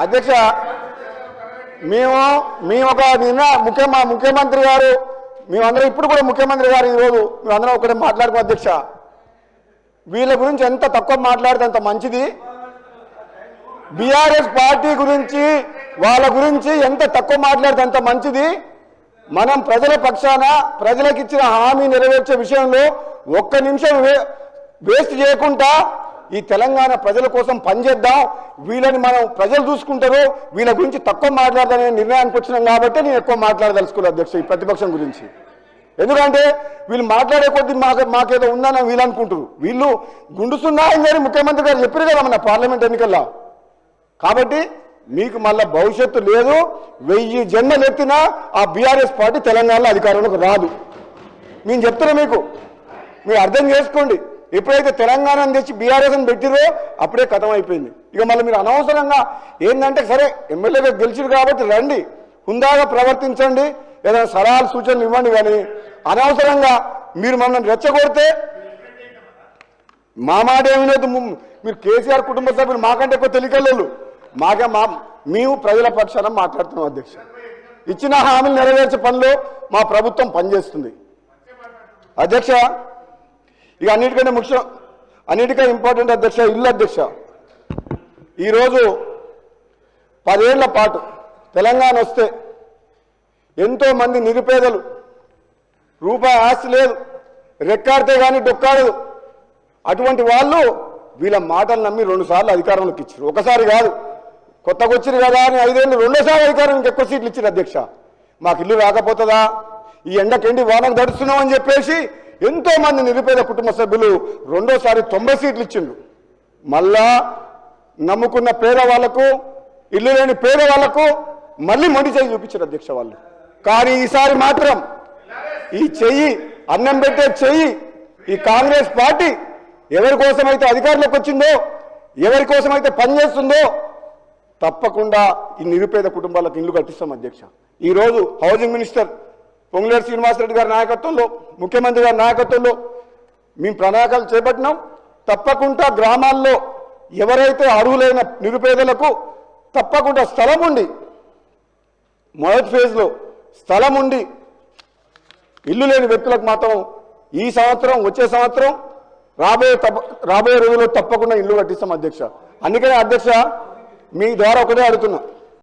అధ్యక్ష మేము ఒక నిన్న ముఖ్యమంత్రి గారు మేమందరం ఇప్పుడు కూడా ముఖ్యమంత్రి గారు ఈరోజు మేమందరం ఒకటే మాట్లాడుకో అధ్యక్ష వీళ్ళ గురించి ఎంత తక్కువ మాట్లాడితే అంత మంచిది. బీఆర్ఎస్ పార్టీ గురించి వాళ్ళ గురించి ఎంత తక్కువ మాట్లాడితే అంత మంచిది. మనం ప్రజల పక్షాన ప్రజలకు ఇచ్చిన హామీ నెరవేర్చే విషయంలో ఒక్క నిమిషం వేస్ట్ చేయకుండా ఈ తెలంగాణ ప్రజల కోసం పనిచేద్దాం. వీళ్ళని మనం ప్రజలు చూసుకుంటారు, వీళ్ళ గురించి తక్కువ మాట్లాడదనే నిర్ణయానికి వచ్చినాం కాబట్టి నేను ఎక్కువ మాట్లాడదలుచుకోలేదు అధ్యక్ష ఈ ప్రతిపక్షం గురించి. ఎందుకంటే వీళ్ళు మాట్లాడే కొద్దీ మాకేదో ఉందని వీళ్ళు అనుకుంటారు. వీళ్ళు గుండుసున్నాయని ముఖ్యమంత్రి గారు చెప్పారు కదా మన పార్లమెంట్ ఎన్నికల్లో. కాబట్టి మీకు మళ్ళీ భవిష్యత్తు లేదు. 1000 జన్మలు ఎత్తినా ఆ బీఆర్ఎస్ పార్టీ తెలంగాణలో అధికారంలోకి రాదు. నేను చెప్తున్నా మీకు, మీరు అర్థం చేసుకోండి. ఎప్పుడైతే తెలంగాణను తెచ్చి బీఆర్ఎస్ని పెట్టిరో అప్పుడే కథం అయిపోయింది. ఇక మళ్ళీ మీరు అనవసరంగా ఏంటంటే సరే ఎమ్మెల్యేగా గెలిచిరు కాబట్టి రండి, హుందాగా ప్రవర్తించండి, ఏదైనా సలహాలు సూచనలు ఇవ్వండి, కానీ అనవసరంగా మీరు మమ్మల్ని రెచ్చగొడితే మా మాట ఏమీ లేదు. మీరు కేసీఆర్ కుటుంబ సభ్యులు మాకంటే ఎక్కువ తెలియకలేదు. మేము ప్రజల పక్షాన మాట్లాడుతున్నాం అధ్యక్ష. ఇచ్చిన హామీలు నెరవేర్చే పనిలో మా ప్రభుత్వం పనిచేస్తుంది అధ్యక్ష. ఇక అన్నిటికంటే ముఖ్యం, అన్నిటికంటే ఇంపార్టెంట్ అధ్యక్ష ఇల్లు అధ్యక్ష. ఈరోజు 10 ఏళ్ల పాటు తెలంగాణ వస్తే ఎంతోమంది నిరుపేదలు, రూపాయి ఆస్తి లేదు, రెక్కాడితే కానీ డొక్కాడదు, అటువంటి వాళ్ళు వీళ్ళ మాటలు నమ్మి 2 సార్లు అధికారంలోకి ఇచ్చారు. ఒకసారి కాదు, కొత్తగా వచ్చిరు కదా అని 5 ఏళ్ళు 2సారి అధికారానికి ఎక్కువ సీట్లు ఇచ్చారు అధ్యక్ష. మాకు ఇల్లు రాకపోతుందా, ఈ ఎండకెండి వానకు దడుస్తున్నాం అని చెప్పేసి ఎంతోమంది నిరుపేద కుటుంబ సభ్యులు 2సారి 90 సీట్లు ఇచ్చిండ్రు. మళ్ళా నమ్ముకున్న పేదవాళ్లకు, ఇల్లు లేని పేదవాళ్లకు మళ్ళీ మొండి చేయి చూపించారు అధ్యక్ష వాళ్ళు. కానీ ఈసారి మాత్రం ఈ చెయ్యి, అన్నం పెట్టే చెయ్యి ఈ కాంగ్రెస్ పార్టీ ఎవరి కోసమైతే అధికారంలోకి వచ్చిందో, ఎవరి కోసమైతే పనిచేస్తుందో తప్పకుండా ఈ నిరుపేద కుటుంబాలకు ఇల్లు కట్టిస్తాం అధ్యక్ష. ఈరోజు హౌసింగ్ మినిస్టర్ పొంగులేటి శ్రీనివాసరెడ్డి గారి నాయకత్వంలో, ముఖ్యమంత్రి గారి నాయకత్వంలో మేము ప్రణాళికలు చేపట్టినాం. తప్పకుండా గ్రామాల్లో ఎవరైతే అర్హులైన నిరుపేదలకు తప్పకుండా స్థలం ఉండి, మొదటి ఫేజ్లో స్థలం ఉండి ఇల్లు లేని వ్యక్తులకు మాత్రం ఈ సంవత్సరం, వచ్చే సంవత్సరం, రాబోయే రోజుల్లో తప్పకుండా ఇల్లు కట్టిస్తాం అధ్యక్ష. అందుకనే అధ్యక్ష మీ ద్వారా ఒకటే అడుగుతున్నా,